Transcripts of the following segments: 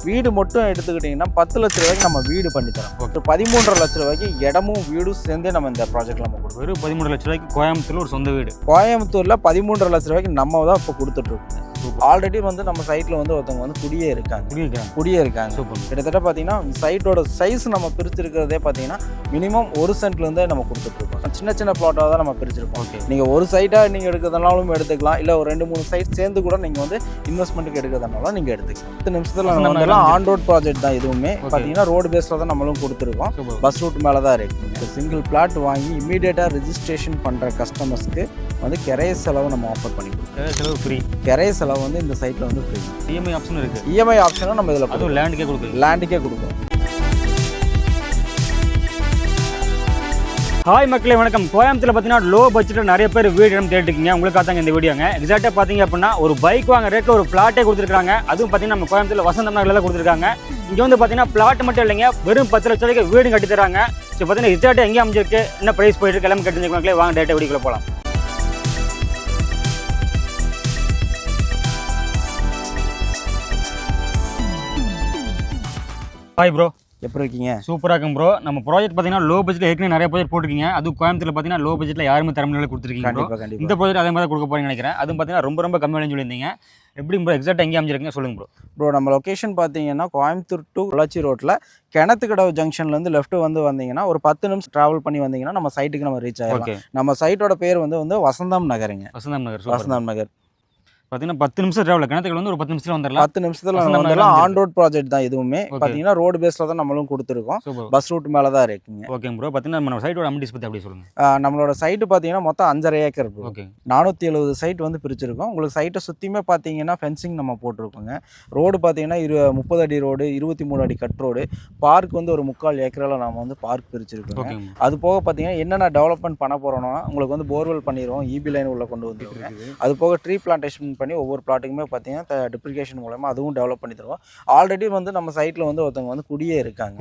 வீடு மட்டும் எடுத்துக்கிட்டிங்கன்னா 10 லட்ச ரூபாய்க்கு நம்ம வீடு பண்ணி தரோம். 13.5 லட்ச ரூபாய்க்கு இடமும் வீடும் சேர்ந்தே நம்ம இந்த ப்ராஜெக்ட்ல நம்ம கொடுக்குறோம். வெறும் 13 லட்ச ரூபாய்க்கு கோயம்புத்தூர்ல ஒரு சொந்த வீடு. கோயம்புத்தூர்ல 13.5 லட்ச ரூபாய்க்கு நம்ம தான் இப்போ கொடுத்துட்டு இருக்கோம். ஆல்ரெடி வந்து நம்ம சைட்ல வந்து ஒருத்தவங்க வந்து குடியே இருக்காங்க. கிட்டத்தட்ட பார்த்தீங்கன்னா சைட்டோட சைஸ் நம்ம பிரிச்சிருக்கிறதே பார்த்தீங்கன்னா மினிமம் 1 சென்ட்லேருந்தே நம்ம கொடுத்துட்டு இருக்கோம். சின்ன சின்ன பிளாட்டாக தான் நம்ம பிரிச்சிருக்கோம். நீங்கள் ஒரு சைட்டாக நீங்கள் எடுக்கிறதுனாலும் எடுத்துக்கலாம், இல்லை ஒரு 2-3 சைட் சேர்ந்து கூட நீங்கள் வந்து இன்வெஸ்ட்மெண்ட்டுக்கு எடுக்கிறதுனாலும் நீங்கள் எடுத்துக்கலாம். 10 நிமிஷத்தில் நம்ம ஆன் ரோட் ப்ராஜெக்ட் தான் இதுவுமே. பார்த்தீங்கன்னா ரோடு பேஸில் தான் நம்மளும் கொடுத்துருக்கோம். பஸ் ரூட் மேலே தான் இருக்குது. சிங்கிள் பிளாட் வாங்கி இமீடியட்டாக ரெஜிஸ்ட்ரேஷன் பண்ணுற கஸ்டமர்ஸ்க்கு வந்து கிரைய செலவு நம்ம ஆஃபர் பண்ணி கொடுக்குறோம். செலவு ஃப்ரீ. கிரைய செலவு வந்து இந்த சைட்டில் வந்து ஃப்ரீ. இஎம்ஐ ஆப்ஷன் இருக்குது. இஎம்ஐ ஆப்ஷனும் நம்ம இதில் அதுவும் லேண்டுக்கே கொடுக்குறோம். ஹாய் மக்களே, வணக்கம். கோயம்புத்தூர்ல பார்த்தீங்கன்னா லோ பட்ஜெட்டில் நிறைய பேர் வீடு இடம் தேடிருக்கீங்க. உங்களுக்காக தாங்க இந்த வீடியோங்க. எக்ஸாக்டாக பார்த்தீங்க அப்படின்னா ஒரு பைக் வாங்க ரேட்டில் ஒரு பிளாட்டே கொடுத்துருக்காங்க. அதுவும் பார்த்தீங்கன்னா நம்ம கோயம்புத்தூர்ல வசந்தம் நகரில் கொடுத்துருக்காங்க. இங்கே வந்து பார்த்தீங்கன்னா பிளாட் மட்டும் இல்லைங்க, வெறும் 10 லட்ச ரூபாய்க்கு வீடு கட்டி தராங்க. ஸோ பார்த்தீங்கன்னா எக்ஸாக்டாக எங்கே அமைஞ்சிருக்கு, என்ன ப்ரைஸ் போயிட்டு இருக்கு, எல்லாமே கட்டி மக்களே வாங்க டேட்டா வீடியோக்குள்ள போகலாம். ஹாய் ப்ரோ, எப்படி இருக்கீங்க? சூப்பராக இருக்கும் ப்ரோ. நம்ம ப்ராஜெக்ட் பார்த்தீங்கன்னா லோ பட்ஜெட் ஏற்கனவே நிறைய ப்ராஜெக்ட் போட்டிருக்கீங்க. அதுவும் கோயம்புத்தூர்ல பார்த்தீங்கன்னா லோ பட்ஜெட்டில் யாருமே தரமில்லை கொடுத்துருக்கீங்க. இந்த ப்ராஜெக்ட் அதே மாதிரி கொடுக்க போறீங்கன்னு நினைக்கிறேன். அதுவும் பார்த்தீங்கன்னா ரொம்ப கம்மி விலைன்னு சொல்லியிருந்தீங்க. எப்படி ப்ரோ எக்ஸாக்டாக எங்கே அமைஞ்சிருக்கீங்க சொல்லுங்க ப்ரோ. நம்ம லொக்கேஷன் பார்த்தீங்கன்னா கோயம்புத்தூர் டு பொள்ளாச்சி ரோட்டில் கிணத்துக்கடவு ஜங்ஷன்லேருந்து லெஃப்ட் வந்தீங்கன்னா ஒரு 10 நிமிஷம் ட்ராவல் பண்ணி வந்தீங்கன்னா நம்ம சைட்டுக்கு நம்ம ரீச் ஆகிடும். நம்ம சைட்டோட பேர் வந்து வசந்தம் நகருங்க. வசந்தம் நகர் பார்த்தீங்கன்னா 10 நிமிஷம் டிராவல். கிணத்துக்கு வந்து ஒரு 10 நிமிஷத்தில் வந்துடலாம். 10 நிமிஷத்தில் வந்துடலாம். ஆன் ரோட் ப்ராஜெக்ட் தான் இதுவுமே. பார்த்தீங்கன்னா ரோடு பேஸில் தான் நம்மளும் கொடுத்துருக்கோம். பஸ் ரூட் மேலே தான் இருக்குங்க. Okay bro. பார்த்தீங்கன்னா நம்ம சைட்டோட அமிட்டிஸ் பற்றி அப்படி சொல்லுங்கள். நம்மளோட சைட்டு பார்த்தீங்கன்னா மொத்தம் 5.5 ஏக்கர். ஓகே, 470 சைட் வந்து பிரிச்சிருக்கோம். உங்களுக்கு சைட்டை சுற்றியுமே பார்த்தீங்கன்னா ஃபென்சிங் நம்ம போட்டிருக்கோங்க. ரோடு பார்த்தீங்கன்னா 30 அடி ரோடு, 23 அடி கட் ரோடு. பார்க் வந்து ஒரு 3/4 ஏக்கரில் நம்ம வந்து பார்க் பிரிச்சிருக்கோம். அது போக பார்த்தீங்கன்னா என்னென்ன டெவலப்மெண்ட் பண்ண போகிறோம்னா உங்களுக்கு வந்து போர்வெல் பண்ணிடுவோம், இபி லைன் உள்ள கொண்டு வந்துருக்கோம். அது போக ட்ரீ பிளான்டேஷன் பண்ணி ஒவ்வொரு பிளாட்டுக்குமே பார்த்தீங்கன்னா டிப்ளிகேஷன் மூலமா அதுவும் டெவலப் பண்ணி தருவோம். ஆல்ரெடி வந்து நம்ம சைட்ல வந்து ஒருத்தவங்க வந்து குடியே இருக்காங்க.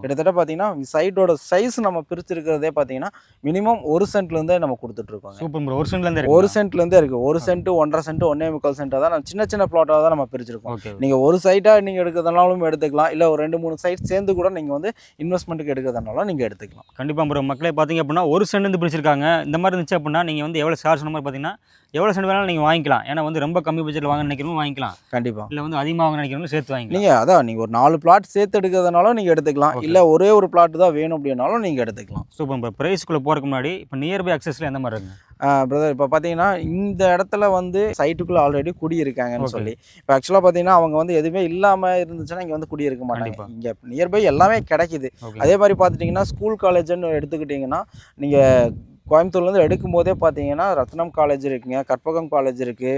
கிட்டத்தட்ட பார்த்தீங்கன்னா சைட்டோட சைஸ் நம்ம பிரிச்சிருக்கிறதே பார்த்தீங்கன்னா மினிமம் 1 சென்ட்லேருந்தே நம்ம கொடுத்துட்டு இருக்கோம். ஒரு சென்ட்லேருந்தே இருக்கு. 1 சென்ட், 1.5 சென்ட், 1.25 சென்ட் தான் சின்ன சின்ன பிளாட்டாக தான் நம்ம பிரிச்சிருக்கோம். நீங்க ஒரு சைட்டா நீங்க எடுக்கிறதுனாலும் எடுத்துக்கலாம், இல்லை ஒரு 2-3 சைட் சேர்ந்து கூட நீங்க வந்து இன்வெஸ்ட்மெண்ட்டுக்கு எடுக்கிறதுனாலும் நீங்க எடுத்துக்கலாம். கண்டிப்பாக ப்ரோ. மக்களே பார்த்தீங்க அப்படின்னா 1 சென்ட் பிரிச்சிருக்காங்க. இந்த மாதிரி இருந்துச்சு அப்படின்னா நீங்க வந்து எவ்வளோ சார்ஜ் சொன்ன மாதிரி பார்த்தீங்கன்னா எவ்வளோ சென்ட் வேணாலும் நீங்கள் வாங்கிக்கலாம். ஏன்னா வந்து ரொம்ப கம்மி பட்ஜெட்டில் வாங்க நினைக்கிறவங்க வாங்கிக்கலாம். கண்டிப்பாக. இல்லை வந்து அதிகமாக வாங்க நினைக்கிறவங்க சேர்த்து வாங்கிக்கலாம். நீங்கள் ஒரு 4 பிளாட் சேர்த்து எடுக்கிறதுனாலும் நீங்கள் எடுத்துக்கலாம், இல்லை ஒரே ஒரு பிளாட் தான் வேணும் அப்படின்னாலும் நீங்கள் எடுத்துக்கலாம். சூப்பர். இப்போ ப்ரைஸ்க்குள்ளே போகிறதுக்கு முன்னாடி இப்போ நியர்பை அக்சஸில் எந்த மாதிரி இருக்குங்க பிரதர்? இப்போ பார்த்தீங்கன்னா இந்த இடத்துல வந்து சைட்டுக்குள்ளே ஆல்ரெடி குடி இருக்காங்கன்னு சொல்லி இப்போ ஆக்சுவலாக பார்த்தீங்கன்னா அவங்க வந்து எதுவுமே இல்லாமல் இருந்துச்சுன்னா இங்கே வந்து குடி இருக்க மாட்டாங்க. இங்கே நியர்பை எல்லாமே கிடைக்குது. அதே மாதிரி பார்த்துட்டிங்கன்னா ஸ்கூல் காலேஜ்னு எடுத்துக்கிட்டிங்கன்னா நீங்கள் கோயம்புத்தூர்லேருந்து எடுக்கும் போதே பார்த்தீங்கன்னா ரத்னம் காலேஜ் இருக்குங்க, கற்பகம் காலேஜ் இருக்குது,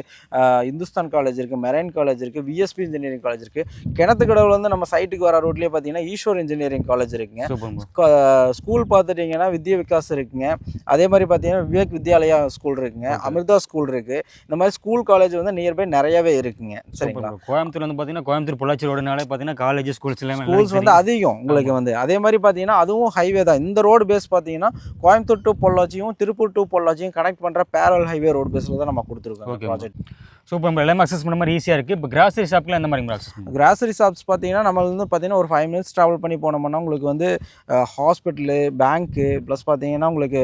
இந்துஸ்தான் காலேஜ் இருக்குது, மெரைன் காலேஜ் இருக்குது, விஎஸ்பி இன்ஜினியரிங் காலேஜ் இருக்குது. கிணத்துக்கடவுலேருந்து நம்ம சைட்டுக்கு வர ரோட்லேயே பார்த்தீங்கன்னா ஈஸ்வர் இன்ஜினியரிங் காலேஜ் இருக்குங்க. ஸ்கூல் பார்த்துட்டிங்கன்னா வித்யா விகாஸ் இருக்குங்க. அதே மாதிரி பார்த்தீங்கன்னா விவேக் வித்யாலயா ஸ்கூல் இருக்குங்க, அமிர்தா ஸ்கூல் இருக்குது. இந்த மாதிரி ஸ்கூல் காலேஜ் வந்து நியர்பை நிறையவே இருக்குங்க. சரிங்களா? கோயம்புத்தூர் வந்து பார்த்தீங்கன்னா கோயம்புத்தூர் பொள்ளாச்சி ரோடுனாலே பார்த்தீங்கன்னா காலேஜ் ஸ்கூல்ஸ் வந்து அதிகம் உங்களுக்கு வந்து. அதே மாதிரி பார்த்தீங்கன்னா அதுவும் ஹைவே தான். இந்த ரோடு பேஸ் பார்த்தீங்கன்னா கோயம்புத்தூர் டு பொள்ளாச்சி, திருப்பூர் டு பொள்ளாச்சியும் கனெக்ட் பண்ற பேரல் ஹைவே ரோட் பேஸ்ல தான் நம்ம கொடுத்துருக்கோம் ப்ராஜெக்ட். சூப்பர். நம்ம எல்லாமே அக்சஸ் பண்ண மாதிரி ஈஸியாக இருக்குது. இப்போ கிராசரி ஷாப்பில் எந்த மாதிரி அக்சஸ் பண்ணுவோம்? கிராசரி ஷாப்ஸ் பார்த்தீங்கன்னா நம்ம வந்து பார்த்தீங்கன்னா ஒரு 5 மினிட்ஸ் ட்ராவல் பண்ணி போனோம்னா உங்களுக்கு வந்து ஹாஸ்பிட்டலு, பேங்க்கு, ப்ளஸ் பார்த்தீங்கன்னா உங்களுக்கு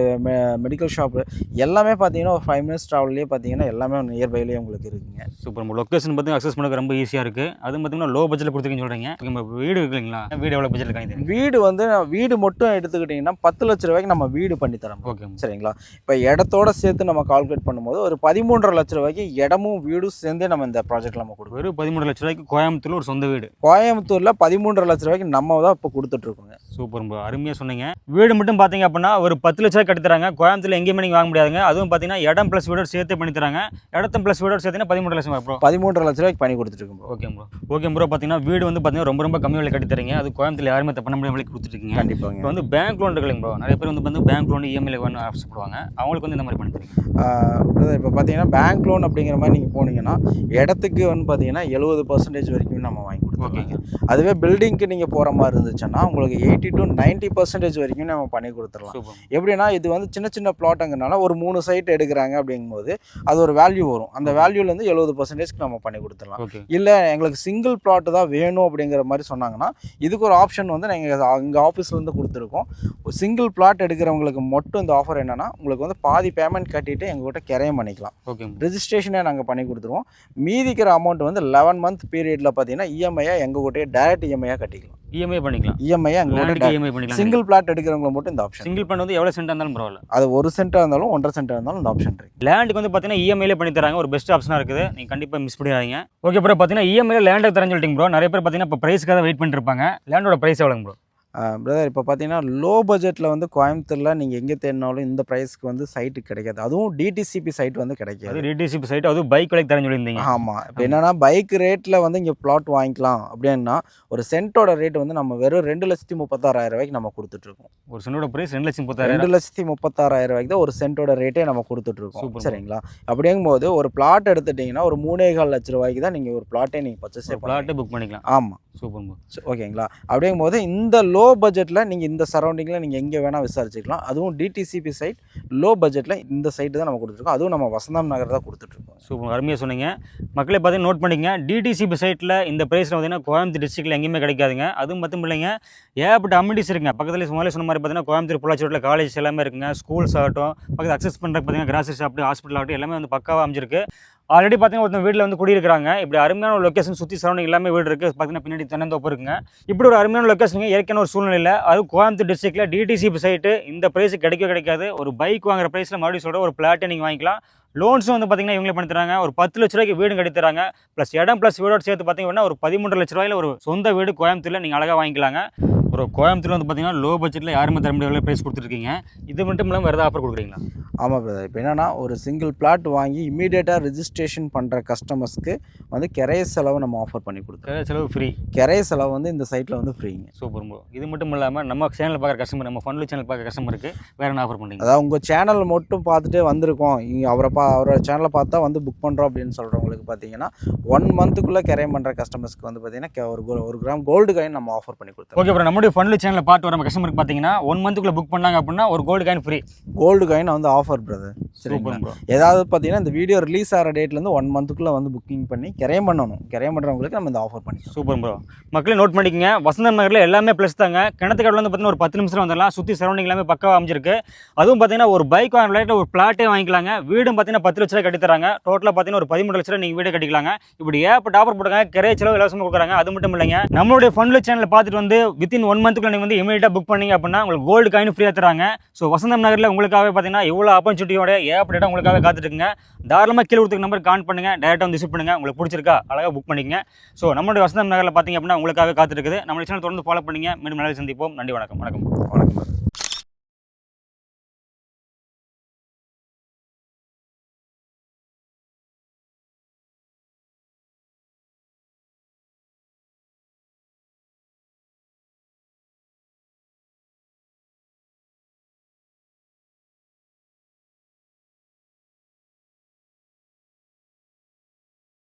மெடிக்கல் ஷாப்பு எல்லாமே பார்த்தீங்கன்னா ஒரு 5 மினிட்ஸ் ட்ராவல்லேயே பார்த்தீங்கன்னா எல்லாமே நியர்பைலேயே உங்களுக்கு இருக்குங்க. சூப்பர். நம்ம லொக்கேஷன் பார்த்தீங்கன்னா அக்சஸ் பண்ண ரொம்ப ஈஸியாக இருக்குது. அதுவும் பார்த்தீங்கன்னா லோ பட்ஜெட்டில் கொடுத்துருக்கீங்கன்னு சொல்கிறீங்க. நம்ம வீடு இருக்குங்களா? வீடு எவ்வளோ பட்ஜெட்டில் கிடைக்குது? வீடு வந்து வீடு மட்டும் எடுத்துக்கிட்டிங்கன்னா 10 லட்ச ரூபாய்க்கு நம்ம வீடு பண்ணி தரோம். ஓகே, சரிங்களா? இப்போ இடத்தோட சேர்த்து நம்ம கால்குலேட் பண்ணும்போது ஒரு 13.5 லட்ச ரூபாய்க்கு இடமும் வீடும் சேர்ந்தே நம்ம இந்த ப்ராஜெக்ட்ல நம்ம கொடுக்குறோம். வெறும் 13 லட்ச ரூபாய்க்கு கோயம்புத்தூர்ல ஒரு சொந்த வீடு. கோயம்புத்தூர்ல 13.5 லட்ச ரூபாய்க்கு நம்ம தான் இப்போ கொடுத்துட்டு இருக்கோங்க. சூப்பர் ப்ரோ, அருமையாக சொன்னீங்க. வீடு மட்டும் பார்த்தீங்க அப்படின்னா ஒரு 10 லட்ச ரூபாய் கட்டி தராங்க. கோயம்புத்தூர்ல எங்கேயுமே நீங்கள் வாங்க முடியாதுங்க. அதுவும் பார்த்தீங்கன்னா இடம் ப்ளஸ் வீடோட சேர்த்து பண்ணி தராங்க. இடத்த ப்ளஸ் வீடோட சேர்த்துனா 13 லட்சம் ப்ரோ. 13.5 லட்ச ரூபாய்க்கு பண்ணி கொடுத்துட்டு இருக்கோம். Okay bro. பார்த்தீங்கன்னா வீடு வந்து பார்த்தீங்கன்னா ரொம்ப கம்மி விலை கட்டி தரீங்க. அது கோயம்புத்தூர்ல யாருமே பண்ண முடியாத விலைக்கு கொடுத்துட்டு இருக்கீங்க. கண்டிப்பாக. இப்போ வந்து பேங்க் லோன் இருக்குல்லைங்க ப்ரோ, நிறைய பேர் வந்து பேங்க் லோன் இஎம்ஐல வேணும் ஆசைப்படுவாங்க. அவங்களுக்கு வந்து இந்த மாதிரி பண்ணி தரீங்க. இப்போ பார்த்தீங்கன்னா பேங்க் லோன் அப்படிங்கிற மாதிரி நீங்கள் போனீங்கன்னா இடத்துக்கு வந்து பார்த்தீங்கன்னா 70% வரைக்கும் நம்ம வாங்கி கொடுப்போம். கொடுத்துருவாங்க. அதுவே பில்டிங்க்கு நீங்கள் போகிற மாதிரி இருந்துச்சுன்னா உங்களுக்கு 80 to 90% வரைக்கும் நம்ம பண்ணி கொடுத்துடலாம். எப்படின்னா இது வந்து சின்ன சின்ன பிளாட்டுங்கிறனால ஒரு 3 சைட் எடுக்கிறாங்க அப்படிங்கும்போது அது ஒரு வேல்யூ வரும். அந்த வேல்யூலேருந்து 70% நம்ம பண்ணி கொடுத்துடலாம். இல்லை எங்களுக்கு சிங்கிள் பிளாட் தான் வேணும் அப்படிங்கிற மாதிரி சொன்னாங்கன்னா இதுக்கு ஒரு ஆப்ஷன் வந்து நாங்கள் எங்கள் ஆஃபீஸ்லேருந்து கொடுத்துருக்கோம். ஒரு சிங்கிள் பிளாட் எடுக்கிறவங்களுக்கு மட்டும் இந்த ஆஃபர் என்னென்னா உங்களுக்கு வந்து பாதி பேமெண்ட் கட்டிட்டு எங்ககிட்ட கிரையம் பண்ணிக்கலாம். ரிஜிஸ்ட்ரேஷனே நாங்கள் பண்ணி கொடுத்துருவோம். மீதிக்கிற அமௌண்ட் வந்து 11 மந்த் பீரியடில் பார்த்தீங்கன்னா இஎம்ஐயாக எங்ககிட்டயே டேரக்ட் இஎம்ஐயாக கட்டிக்கலாம். இஎம்ஐ பண்ணிக்கலாம். இஎம்ஐயாக எங்ககிட்ட இஎம்ஐ பண்ணிக்கலாம். சிங்கிள் பிளாட் எடுக்கிறவங்க மட்டும் இந்த ஆப்ஷன். சிங்கிள் பிளாட் வந்து எவ்வளோ சென்ட் இருந்தாலும் பரவாயில்ல. அது 1 சென்ட்டாக இருந்தாலும் 1.5 சென்ட்டாக இருந்தாலும் இந்த ஆப்ஷன் இருக்குது. லேண்டுக்கு வந்து பார்த்தீங்கன்னா இஎம்ஐலே பண்ணி தராங்க. ஒரு பெஸ்ட் ஆப்ஷனாக இருக்குது. நீங்கள் கண்டிப்பாக மிஸ் பண்ணிடாதீங்க. ஓகே ப்ரோ, பார்த்தீங்கன்னா இஎம்ஐல லேண்டுக்கு தரேன்னு சொல்லிட்டீங்க ப்ரோ. நிறைய பேர் பார்த்தீங்கன்னா இப்போ ப்ரைஸ்க்காக வெயிட் பண்ணிட்டு இருப்பாங்க. லேண்டோட ப்ரைஸ் எவ்வளோங்க ப்ரோ? பிரதர் இப்போ பார்த்தீங்கன்னா லோ பட்ஜெட்டில் வந்து கோயம்புத்தூரில் நீங்கள் எங்கே தேடினாலும் இந்த ப்ரைஸ்க்கு வந்து சைட்டு கிடைக்காது. அதுவும் டிடிசிபி சைட் வந்து கிடைக்காது. டிடிசிபி சைட் அதுவும் பைக் விலைக்கு தரேன்னு சொல்லியிருந்தீங்க. ஆமாம். இப்போ என்னென்னா பைக் ரேட்டில் வந்து இங்கே பிளாட் வாங்கிக்கலாம் அப்படின்னா ஒரு சென்ட்டோட ரேட் வந்து நம்ம வெறும் 2,36,000 நம்ம கொடுத்துட்ருக்கோம். ஒரு சென்ட்டோட ப்ரைஸ் 2,36,000. 2,36,000 தான் ஒரு சென்ட்டோட ரேட்டே நம்ம கொடுத்துட்ருக்கோம். சரிங்களா? அப்படிங்கும்போது ஒரு பிளாட் எடுத்துட்டிங்கன்னா ஒரு 3,4 லட்ச ரூபாய்க்கு தான் நீங்கள் ஒரு பிளாட்டே நீங்கள் பர்ச்சேஸ் பிளாட்டே புக் பண்ணிக்கலாம். ஆமாம். சூப்பர். ஓகேங்களா? அப்படிங்கும்போது இந்த லோ பட்ஜெட்டில் நீங்கள் இந்த சரௌண்டிங்கில் நீங்கள் எங்கே வேணால் விசாரிச்சுக்கலாம். அதுவும் டிடிசிபி சைட் லோ பட்ஜெட்டில் இந்த சைட்டு தான் நம்ம கொடுத்துருக்கோம். அதுவும் நம்ம வசந்தம் நகர் தான் கொடுத்துட்ருக்கோம். சூப்பர், அருமையாக சொன்னீங்க. மக்களே பார்த்தீங்கன்னா நோட் பண்ணிக்கங்க. டிடிசிபி சைட்டில் இந்த ப்ரைஸில் பார்த்தீங்கன்னா கோயம்புத்தூர் டிஸ்ட்ரிக்ட்டில் எங்கேயுமே கிடைக்காதுங்க. அதுவும் மட்டும் இல்லைங்க, ஏகப்பட்ட அம்யூனிட்டிஸ் இருக்குங்க. பக்கத்தில் சும்மாலே சொன்ன மாதிரி பார்த்தீங்கன்னா கோயம்புத்தூர் பொள்ளாச்சி ரோட்டில் காலேஜ் எல்லாமே இருக்குங்க. ஸ்கூல்ஸ் ஆகட்டும், பக்கத்தில் அக்சஸ் பண்ணுறதுக்கு பார்த்தீங்கன்னா கிராசரி ஷாப், ஹாஸ்பிட்டல் ஆகட்டும் எல்லாமே வந்து பக்காவாக அமைஞ்சிருக்கு. ஆல்ரெடி பார்த்தீங்கன்னா ஒருத்தர் வீட்டில் வந்து குடியிருக்கிறாங்க. இப்படி அருமையான ஒரு லொக்கேஷன் சுற்றி சரௌண்டிங் எல்லாமே வீடு இருக்குது. பார்த்தீங்கன்னா பின்னாடி தென்னந்தோப்பு இருக்குங்க. இப்படி ஒரு அருமையான லொக்கேஷனுங்க. ஏற்கனவே ஒரு சூழ்நிலையில் அது கோயம்புத்தூர் டிஸ்ட்ரிக்ட்டில் டிடிசிபி சைட்டு இந்த ப்ரைஸுக்கு கிடைக்காது. ஒரு பைக் வாங்குற ப்ரைஸில் மறுபடியும் சொல்கிற ஒரு பிளாட்டை நீங்கள் வாங்கிக்கலாம். லோன்ஸும் வந்து பார்த்தீங்கன்னா இவங்களே பண்ணி தராங்க. ஒரு 10 லட்ச ரூபாய்க்கு வீடு கட்டி தராங்க. ப்ளஸ் இடம் ப்ளஸ் வீடோடு சேர்த்து பார்த்தீங்கன்னா ஒரு 13 லட்ச ரூபாயில் ஒரு சொந்த வீடு கோயம்புத்தூரில் நீங்கள் அழகாக வாங்கிக்கலாங்க. ஒரு கோயம்புத்தூர் வந்து பார்த்தீங்கன்னா லோ பட்ஜெட்டில் யாருமே தர முடியாத ப்ரைஸ் கொடுத்துருக்கீங்க. இது மட்டும் இல்லாமல் வேறு ஏதாவது ஆஃபர் கொடுக்குறீங்களா? ஆமாம் பிரதர். இப்போ என்னென்னா ஒரு சிங்கிள் பிளாட் வாங்கி இமீடியட்டாக ரிஜிஸ்ட்ரேஷன் பண்ணுற கஸ்டமர்ஸ்க்கு வந்து கிரைய செலவு நம்ம ஆஃபர் பண்ணி கொடுத்தோம். கிரைய செலவு ஃப்ரீ. கிரைய செலவு வந்து இந்த சைட்டில் வந்து ஃப்ரீங்க. Super bro. இது மட்டும் இல்லாமல் நம்ம சேனல் பார்க்குற கஸ்டமர், நம்ம ஃபன்லு சேனல் பார்க்குற கஸ்டமருக்கு வேறு என்ன ஆஃபர் பண்ணுறீங்க? அதாவது உங்கள் சேனல் மட்டும் பார்த்துட்டு வந்திருக்கோம், இங்கே அவரோட சேனலை பார்த்தா வந்து புக் பண்ணுறோம் அப்படின்னு சொல்கிறவங்களுக்கு பார்த்தீங்கன்னா 1 மந்த்துக்குள்ளே கிரைய பண்ணுற கஸ்டமர்ஸ்க்கு வந்து பார்த்தீங்கன்னா ஒரு கிராம் கோல்டு காயின் நம்ம ஆஃபர் பண்ணி கொடுத்தோம். ஓகே ப்ரோ, நம்மளுடைய ஃபன்லு சேனலை பார்த்து வர கஸ்டமருக்கு பார்த்தீங்கன்னா 1 மந்த்துக்குள்ளே புக் பண்ணாங்க அப்படின்னா ஒரு gold coin free. Gold coin வந்து ஆஃபர் பிரதர். Super bro. ஏதாவது பார்த்தீங்கன்னா இந்த வீடியோ ரிலீஸ் ஆகிற டேட்லேருந்து 1 மந்த்துக்குள்ளே வந்து புக்கிங் பண்ணி கிரையம் பண்ணணும். கிரையம் பண்ணுறவங்களுக்கு நம்ம இந்த ஆஃபர் பண்ணி. Super bro. மக்களே நோட் பண்ணிக்கங்க. வசந்தம் நகரில் எல்லாமே ப்ளஸ் தாங்க. கிணத்துக்கடல வந்து பார்த்தீங்கன்னா ஒரு 10 நிமிஷம் வந்துடலாம். சுற்றி சரௌண்டிங் எல்லாமே பக்காவாக அமைஞ்சிருக்கு. அதுவும் பார்த்தீங்கன்னா ஒரு பைக் வாங்கினா ஒரு பிளாட்டே வாங்கிக்கலாங்க. வீடும் பார்த்தீங்கன்னா 10 லட்ச ரூபாய் கட்டி தராங்க. டோட்டலாக பார்த்தீங்கன்னா ஒரு 13 லட்ச ரூபாய் நீங்கள் வீடு கட்டிக்கலாங்க. இப்படி ஏப்பட்ட ஆஃபர் போட்டுருக்காங்க. கிரைய செலவு இலவசமாக கொடுக்குறாங்க. அது மட்டும் இல்லைங்க, நம்மளுடைய ஃபன்லு சேனல் பார்த்துட்டு வந்து வித்தின் 1 மந்த்துக்குள்ள நீங்கள் வந்து இமீடியட்டாக புக் பண்ணீங்க அப்படின்னா உங்களுக்கு கோல்டு காயின் ஃப்ரீயாக தராங்க. ஸோ வசந்தம் நகரில் உங்களுக்காகவே பார்த்தீங்கன்னா எவ்வளோ ஆப்பர்ச்சுனிட்டியோட ஏப்பட்ட இடம் உங்களுக்காக காத்துட்டுருங்க. தாராளமாக கீழே கொடுத்துருக்க நம்பர் கான்ட் பண்ணுங்கள். டேரெக்டாக வந்து விசிட் பண்ணுங்கள். உங்களுக்கு பிடிச்சிருக்கா அழகாக புக் பண்ணிக்கங்க. ஸோ நம்மளுடைய வசந்தம் நகரில் பார்த்தீங்க அப்படின்னா உங்களுக்காக காத்துருக்குது. நம்ம சேனல் தொடர்ந்து ஃபாலோ பண்ணுங்கள். மீண்டும் நல்ல சந்திப்போம். நன்றி, வணக்கம். வணக்கம்.